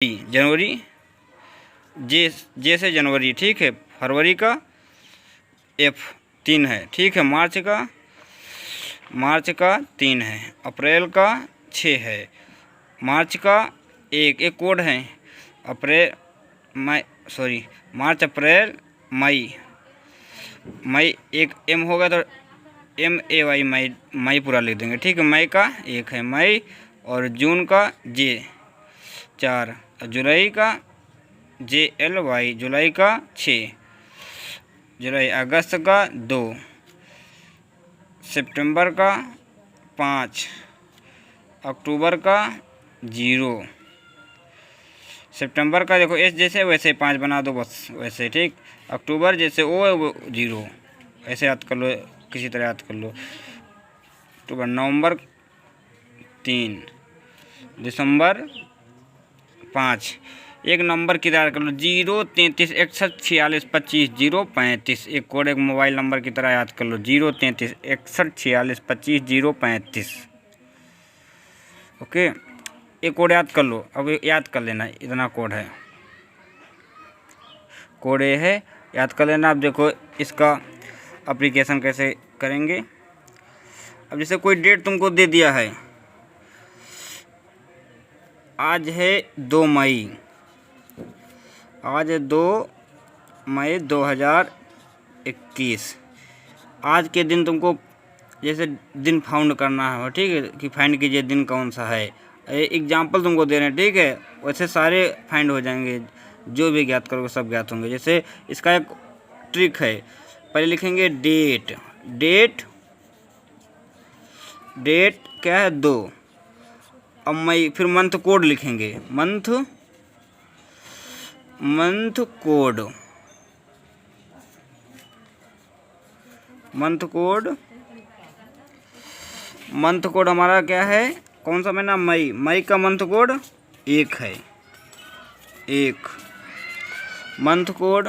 जनवरी, जे से जनवरी, ठीक है। फरवरी का F 3 है, ठीक है। मार्च का 3 है। अप्रैल का 6 है। मार्च का एक कोड है। मार्च, अप्रैल, मई एक M होगा तो MAY, मई पूरा लिख देंगे, ठीक है। मई का 1 है मई, और जून का J 4, जुलाई का JLY, जुलाई का 6, जुलाई। अगस्त का 2, सितंबर का 5, अक्टूबर का 0। सितंबर का देखो S जैसे वैसे 5 बना दो बस, वैसे, ठीक। अक्टूबर जैसे O है वो 0, ऐसे याद कर लो, किसी तरह याद कर लो। अक्टूबर, नवंबर 3, दिसंबर 5। एक नंबर की तरह कर लो, 0 33 61 46 25 0 35। एक कोड, एक मोबाइल नंबर की तरह याद कर लो, 0 33 61 46 25 0 35। ओके, एक कोड याद कर लो। अब याद कर लेना, इतना कोड है, कोड ये है, याद कर लेना। अब देखो इसका एप्लीकेशन कैसे करेंगे। अब जैसे कोई डेट तुमको दे दिया है, आज है 2 मई, आज है 2 मई 2021। आज के दिन तुमको जैसे दिन फाउंड करना है, ठीक है, कि फाइंड कीजिए दिन कौन सा है। एग्जाम्पल तुमको दे रहे हैं, ठीक है। वैसे सारे फाइंड हो जाएंगे, जो भी ज्ञात करोगे सब ज्ञात होंगे। जैसे इसका एक ट्रिक है, पहले लिखेंगे डेट, डेट क्या है 2। अब मई, फिर मंथ कोड लिखेंगे, मंथ कोड, मंथ कोड हमारा क्या है, कौन सा महीना, मई का मंथ कोड 1 है, 1 मंथ कोड।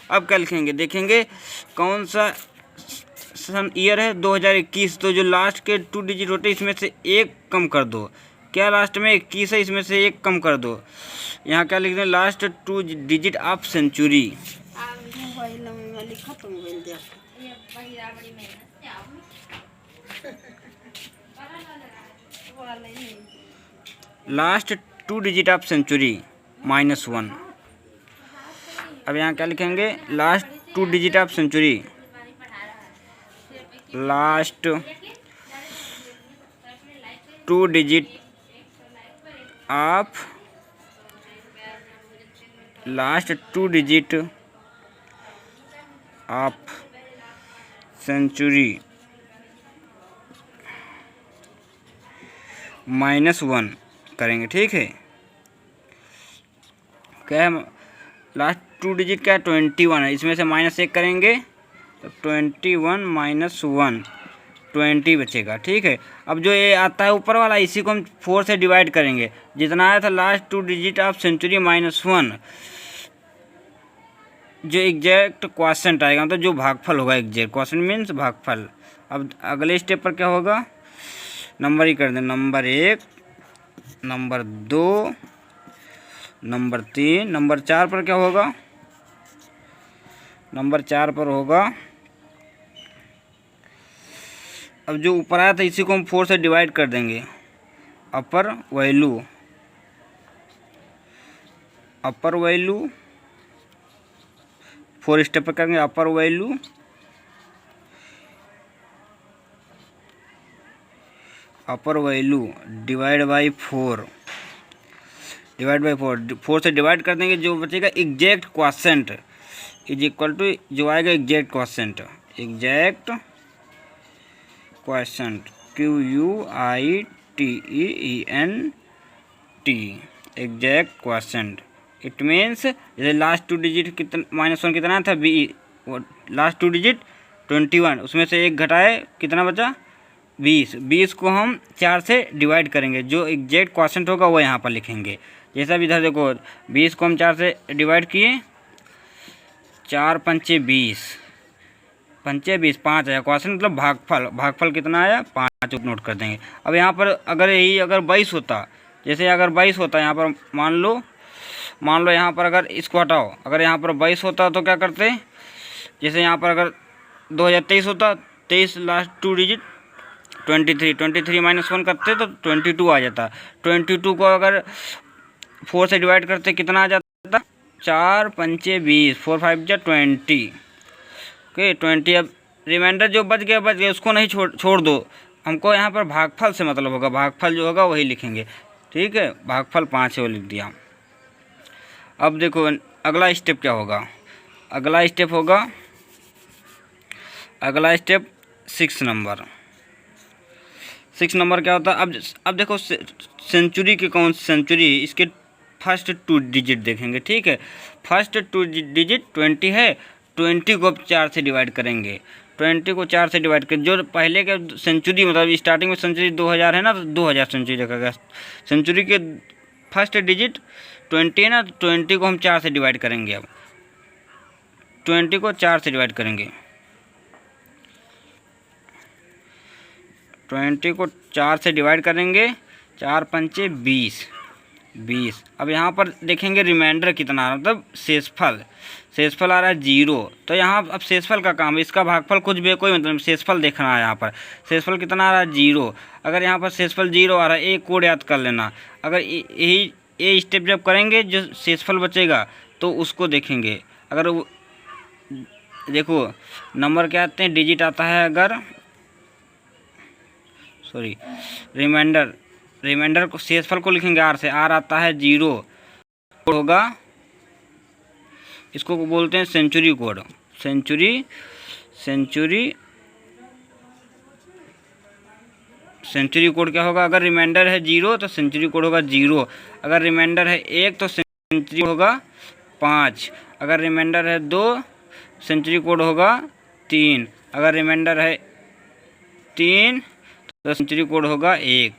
अब क्या लिखेंगे, देखेंगे कौन सा सन ईयर है, 2021। तो जो लास्ट के 2 डिजिट होते हैं इसमें से 1 कम कर दो। क्या लास्ट में 21 है, इसमें से 1 कम कर दो। यहाँ क्या लिख दें, last 2 digit of century. Last 2 digit of century -1। अब यहाँ क्या लिखेंगे, last 2 digit of century, last 2 digit of, last 2 digit of century -1 करेंगे, ठीक है। क्या है, लास्ट 2 डिजिट क्या है, 21 है, इसमें से -1 करेंगे तो 21 -1 20 बचेगा, ठीक है। अब जो ये आता है ऊपर वाला, इसी को हम 4 से डिवाइड करेंगे। जितना आया था लास्ट 2 डिजिट ऑफ सेंचुरी -1, जो एग्जैक्ट क्वेश्चन आएगा, मतलब जो भागफल होगा, एग्जैक्ट क्वेश्चन मीन्स भागफल। अब अगले स्टेप पर क्या होगा, नंबर ही कर दें, नंबर 1, नंबर 2, नंबर 3, नंबर 4 पर क्या होगा, नंबर 4 पर होगा। अब जो ऊपर आया था इसी को हम 4 से डिवाइड कर देंगे। अपर वैल्यू, 4 स्टेप पर करेंगे। अपर वैल्यू डिवाइड बाई 4, 4 से डिवाइड कर देंगे। जो बचेगा exact quotient is equal to, जो आएगा exact quotient, QUITEENT, exact quotient. It means जैसे लास्ट 2 डिजिट कितना, -1 कितना था, लास्ट 2 डिजिट 21, उसमें से 1 घटाए, कितना बचा 20। 20 को हम 4 से डिवाइड करेंगे, जो एग्जैक्ट क्वोशिएंट होगा वो यहाँ पर लिखेंगे। जैसा भी इधर देखो, 20 को हम 4 से डिवाइड किए, 4 पंचे 20, 5 आया क्वेश्चन, मतलब भागफल कितना आया, 5 नोट कर देंगे। अब यहाँ पर अगर 22 होता, जैसे अगर 22 होता, यहाँ पर मान लो मान लो यहाँ पर अगर इसको हटाओ, अगर यहाँ पर 22 होता तो क्या करते, जैसे यहाँ पर अगर 2023 होता, 23 लास्ट 2 डिजिट 23 माइनस 1 करते तो 22 आ जाता। 22 को अगर 4 से डिवाइड करते कितना आ जाता, 4 पंचे 20, 4 5 जा 20, ओके 20। अब रिमाइंडर जो बच गया उसको नहीं छोड़ दो, हमको यहाँ पर भागफल से मतलब होगा, भागफल जो होगा वही लिखेंगे, ठीक है। भागफल 5 है वो लिख दिया। अब देखो अगला स्टेप क्या होगा, अगला स्टेप होगा, अगला स्टेप 6 नंबर। 6 नंबर क्या होता है, अब देखो सेंचुरी के कौन सेंचुरी, इसके फर्स्ट 2 डिजिट देखेंगे, ठीक है। फर्स्ट 2 डिजिट 20 है, 20 को अब 4 से डिवाइड करेंगे, 20 को 4 से डिवाइड करें। जो पहले के सेंचुरी मतलब स्टार्टिंग में सेंचुरी 2000 है ना, तो 2000 सेंचुरी रखा। सेंचुरी के फर्स्ट डिजिट 20 है ना, 20 को हम 4 से डिवाइड करेंगे। अब 20 को 4 से डिवाइड करेंगे, 20 को 4 से डिवाइड करेंगे, 4 पंचे 20। अब यहाँ पर देखेंगे रिमाइंडर कितना आ रहा है, मतलब शेषफल आ रहा है 0। तो यहाँ अब शेषफल का काम है, इसका भागफल कुछ भी कोई मतलब शेषफल देखना है। यहाँ पर शेषफल कितना आ रहा है 0। अगर यहाँ पर शेषफल 0 आ रहा है, एक कोड याद कर लेना। अगर यही ये स्टेप जब करेंगे जो शेषफल बचेगा तो उसको देखेंगे। अगर वो देखो नंबर क्या आते हैं, डिजिट आता है, अगर सॉरी रिमाइंडर को शेषफल को लिखेंगे आर से, आर आता है 0 होगा, इसको बोलते हैं सेंचुरी कोड। सेंचुरी कोड क्या होगा, अगर रिमाइंडर है 0 तो सेंचुरी कोड होगा 0। अगर रिमाइंडर है 1 तो सेंचुरी होगा 5। अगर रिमाइंडर है 2 सेंचुरी कोड होगा 3। अगर रिमाइंडर है 3 तो सेंचुरी कोड होगा 1,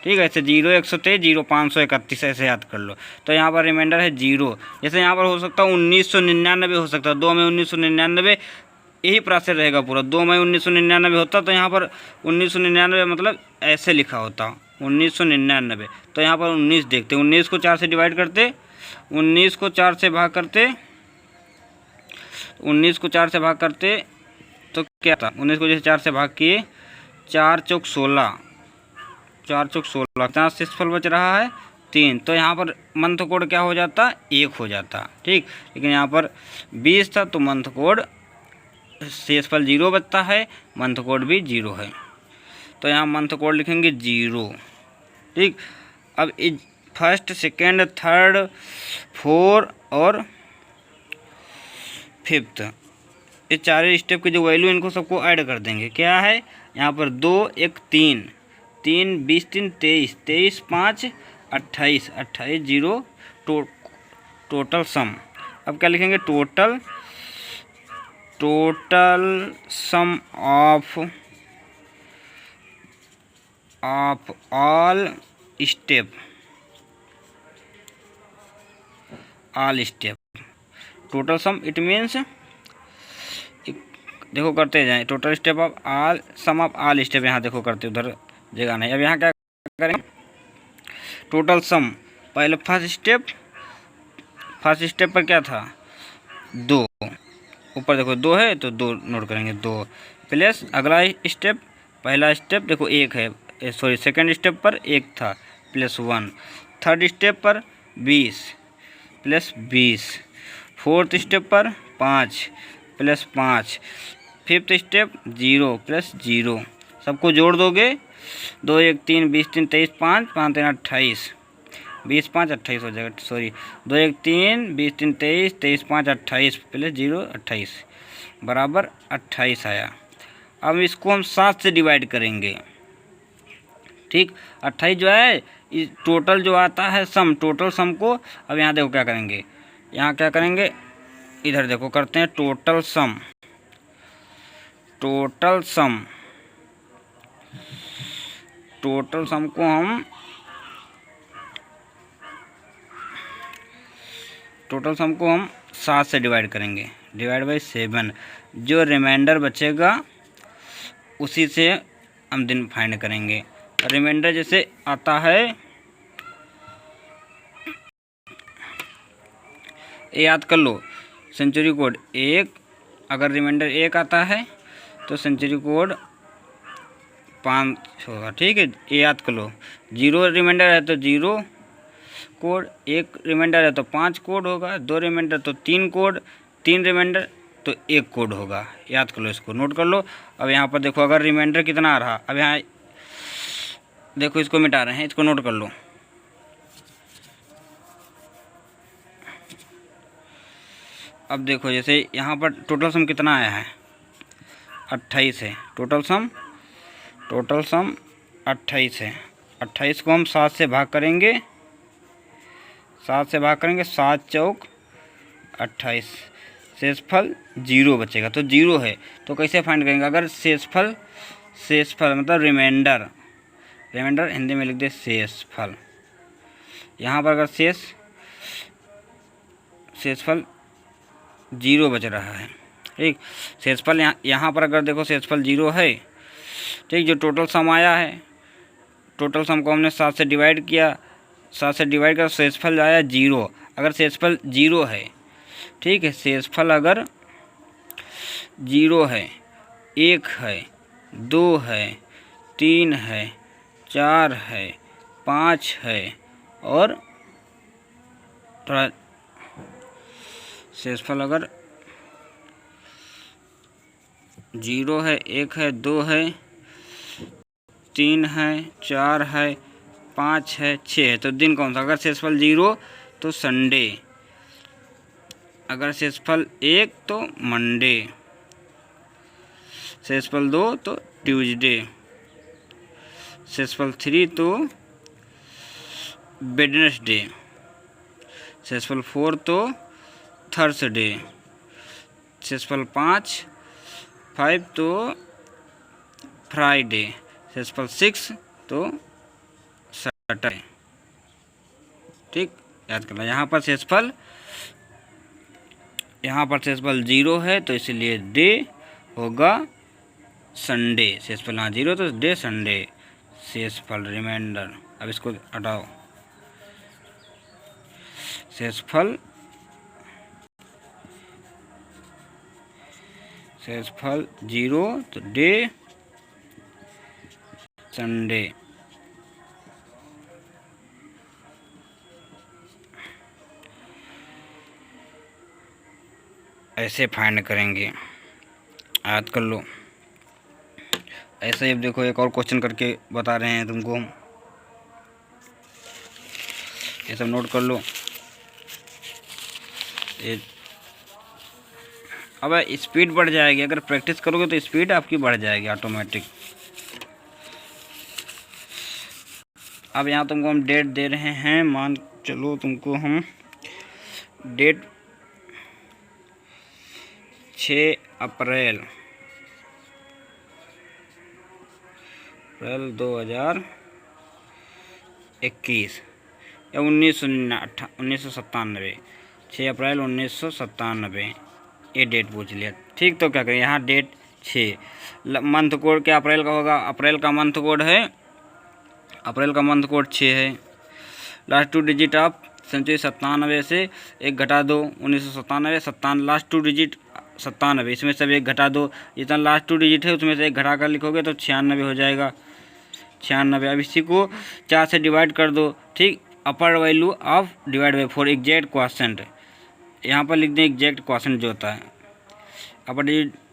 ठीक है। ऐसे 0 123 0 531 ऐसे याद कर लो। तो यहाँ पर रिमाइंडर है 0। जैसे यहाँ पर हो सकता है 1999 हो सकता है, 2 मई 1999, यही प्रोसेस रहेगा पूरा। 2 मई 1999 होता तो यहाँ पर 1999 मतलब ऐसे लिखा होता 1999। तो यहाँ पर 19 देखते, 19 को 4 से डिवाइड करते, 19 को 4 से भाग करते, 19 को 4 से भाग करते तो क्या था, 19 को जैसे 4 से भाग किए, 4 चौक 16, 4 चौक 16, कितना शेषफल बच रहा है 3। तो यहाँ पर मंथ कोड क्या हो जाता, 1 हो जाता, ठीक। लेकिन यहाँ पर 20 था तो मंथ कोड शेषफल 0 बचता है, मंथ कोड भी 0 है। तो यहाँ मंथ कोड लिखेंगे 0, ठीक। अब फर्स्ट सेकेंड थर्ड 4 और 5th ये चारों स्टेप के जो वैल्यू इनको सबको ऐड कर देंगे। क्या है यहाँ पर 2 1 3 3 20 3 23 23 5 28 28 0 टोटल सम। अब क्या लिखेंगे, total sum of all step total sum, it means देखो करते जाएं, total step of all sum of all step, यहाँ देखो करते, उधर जगह नहीं। अब यहाँ क्या करेंगे, टोटल सम, पहले फर्स्ट स्टेप पर क्या था 2, ऊपर देखो 2 है तो 2 नोट करेंगे 2 प्लस अगला स्टेप, पहला स्टेप देखो 1 है, सॉरी सेकंड स्टेप पर 1 था प्लस 1, थर्ड स्टेप पर 20 प्लस 20, फोर्थ स्टेप पर 5 प्लस 5, फिफ्थ स्टेप 0 प्लस 0, सबको जोड़ दोगे 2 1 3 20 3 23 5 5 3 28 20 5 28 हो जाएगा, सॉरी 2 1 3 20 3 23 23 5 28 प्लस 0 28 बराबर 28 आया। अब इसको हम 7 से डिवाइड करेंगे, ठीक। 28 जो है इस टोटल जो आता है सम, टोटल सम को अब यहाँ देखो क्या करेंगे, यहाँ क्या करेंगे, इधर देखो करते हैं टोटल सम को हम टोटल सम को हम 7 से डिवाइड करेंगे, डिवाइड बाई 7। जो रिमाइंडर बचेगा उसी से हम दिन फाइंड करेंगे। रिमाइंडर जैसे आता है ये याद कर लो, सेंचुरी कोड 1, अगर रिमाइंडर 1 आता है तो सेंचुरी कोड 5 होगा, ठीक है। ये याद कर लो, 0 रिमाइंडर है तो 0 कोड, 1 रिमाइंडर है तो 5 कोड होगा, 2 रिमाइंडर तो 3 कोड, 3 रिमाइंडर तो 1 कोड होगा। याद कर लो, इसको नोट कर लो। अब यहाँ पर देखो, अगर रिमाइंडर कितना आ रहा, अब यहाँ देखो इसको मिटा रहे हैं, इसको नोट कर लो। अब देखो जैसे यहाँ पर टोटल सम कितना आया है, 28 है। टोटल सम 28 है। 28 को हम 7 से भाग करेंगे, 7 चौक 28, शेषफल 0 बचेगा, तो 0 है। तो कैसे फाइंड करेंगे, अगर शेषफल मतलब रिमाइंडर हिंदी में लिख दे शेषफल। यहाँ पर अगर शेषफल 0 बच रहा है, ठीक। शेषफल यहाँ पर अगर देखो शेषफल 0 है, ठीक। जो टोटल सम आया है, टोटल सम को हमने 7 से डिवाइड किया, 7 से डिवाइड कर शेषफल आया 0। अगर शेषफल 0 है, ठीक है, शेषफल अगर 0 है, 1 है, 2 है, 3 है, 4 है, 5 है और थोड़ा शेषफल अगर 0 है, 1 है, 2 है, 3 है, 4 है, 5 है, 6 है, तो दिन कौन सा। अगर शेषफल 0 तो संडे, अगर शेषफल 1 तो मंडे, शेषफल 2 तो ट्यूसडे, शेषफल 3 तो वेडनेसडे, शेषफल 4 तो थर्सडे, शेषफल 5 तो फ्राइडे, शेषफल 6 तो सैटरडे, ठीक। याद करना, यहाँ पर शेषफल 0 है तो इसलिए डे होगा संडे। शेषफल 0 तो डे संडे, शेषफल रिमाइंडर। अब इसको हटाओ, शेषफल 0 तो डे संडे, ऐसे फाइंड करेंगे। याद कर लो। ऐसे ही देखो, एक और क्वेश्चन करके बता रहे हैं तुमको हम, ये सब नोट कर लो। ये अब स्पीड बढ़ जाएगी, अगर प्रैक्टिस करोगे तो स्पीड आपकी बढ़ जाएगी ऑटोमेटिक। अब यहाँ तुमको हम डेट दे रहे हैं, मान चलो तुमको हम डेट 6 अप्रैल 2021 या 1997, 6 अप्रैल 1997 ये डेट पूछ लिया, ठीक। तो क्या करें, यहाँ डेट 6, मंथ कोड क्या अप्रैल का होगा, अप्रैल का मंथ कोड 6 है। लास्ट 2 डिजिट ऑफ सेंचुरी 97 से 1 घटा दो, 1997, लास्ट 2 डिजिट 97, इसमें से एक घटा दो, जितना लास्ट 2 डिजिट है उसमें से 1 घटा कर लिखोगे तो 96 हो जाएगा, 96। अब इसी को 4 से डिवाइड कर दो, ठीक। अपर value of divide by 4 exact quotient, यहाँ पर लिख दें एग्जैक्ट क्वोशेंट जो होता है,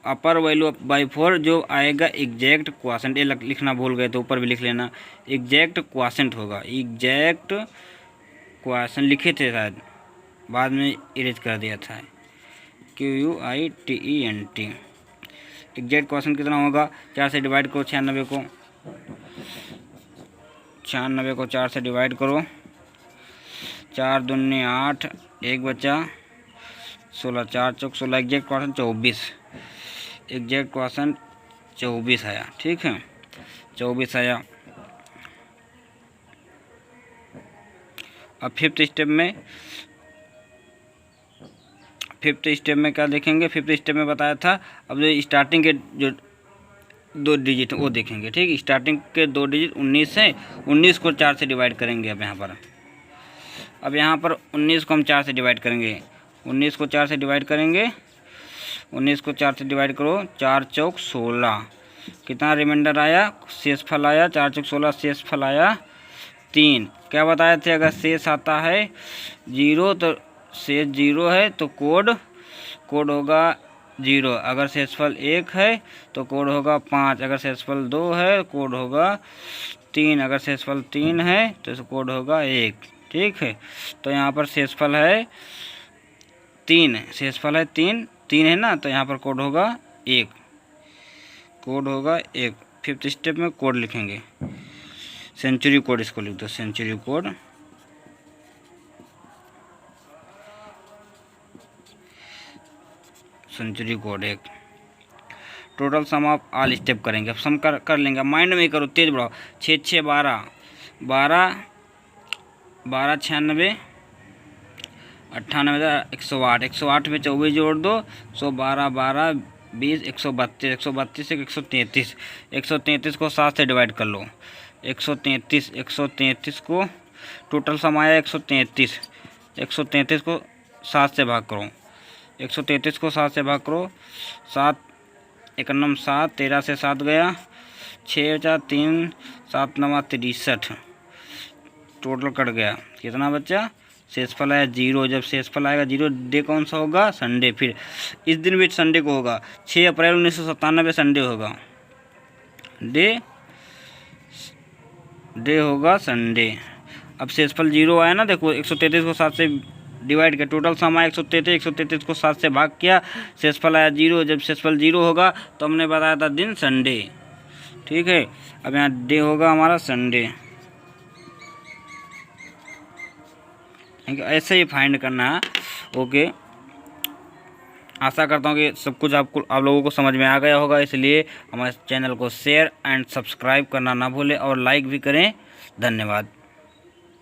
अपर वैल्यू बाई 4 जो आएगा एग्जैक्ट क्वोशेंट। ये लिखना भूल गए तो ऊपर भी लिख लेना, एग्जैक्ट क्वोशेंट होगा। एग्जैक्ट क्वोशेंट लिखे थे शायद, बाद में इरेज कर दिया था, QUITENT। एग्जैक्ट क्वोशेंट कितना होगा, 4 से डिवाइड करो 96 को, 4 से डिवाइड करो, 4 दूनी 8, 1 बचा 16, 4 चौक 16, एग्जैक्ट क्वोशेंट 24, एग्जैक्ट क्वोशेंट 24 आया, ठीक है, 24 आया। अब फिफ्थ स्टेप में क्या देखेंगे, फिफ्थ स्टेप में बताया था, अब जो स्टार्टिंग के जो 2 डिजिट वो देखेंगे, ठीक। स्टार्टिंग के 2 डिजिट 19 है, 19 को 4 से डिवाइड करेंगे। अब यहाँ पर 19 को हम 4 से डिवाइड करेंगे, 19 को 4 से डिवाइड करेंगे, 19 को 4 से डिवाइड करो, 4 चौक 16, कितना रिमाइंडर आया, शेषफल आया, 4 चौक 16, शेषफल आया 3। क्या बताए थे, अगर शेष आता है 0 तो शेष 0 है तो कोड होगा 0, अगर शेषफल 1 है तो कोड होगा 5, अगर शेषफल 2 है कोड होगा 3, अगर शेषफल 3 है तो कोड होगा 1। ठीक है, तो यहाँ पर शेषफल है 3, शेषफल है 3 है ना, तो यहाँ पर कोड होगा 1, कोड होगा 1। फिफ्थ स्टेप में कोड लिखेंगे, सेंचुरी कोड इसको लिख दो, century code. Century code 1। Total sum of all step करेंगे, अब सम कर लेंगे, माइंड में ही करो, तेज बढ़ाओ। 6 6 12 12 12 96 98 108, 108 में 24 जोड़ दो, 112 12 20 132, 132 से 133, 133 को 7 से डिवाइड कर लो, 133 को टोटल सम आया 133, 133 को 7 से भाग करो, 133 को 7 से भाग करो, 7 1 9 7, 13 से 7 गया, 6 4 3 7 9 63, टोटल कट गया, कितना बचा, शेषफल आया 0। जब शेषफल आएगा 0, डे कौन सा होगा, संडे। फिर इस दिन भी संडे को होगा, 6 अप्रैल 1997 संडे होगा, डे होगा संडे। अब शेषफल 0 आया ना, देखो 133 को 7 से डिवाइड किया, टोटल सम आया 133 को 7 से भाग किया, शेषफल आया 0। जब शेषफल 0 होगा तो हमने बताया था दिन संडे। ठीक है, अब यहाँ डे होगा हमारा संडे। ऐसे ही फाइंड करना है। ओके, आशा करता हूँ कि सब कुछ आप लोगों को समझ में आ गया होगा, इसलिए हमारे चैनल को शेयर एंड सब्सक्राइब करना ना भूलें और लाइक भी करें। धन्यवाद।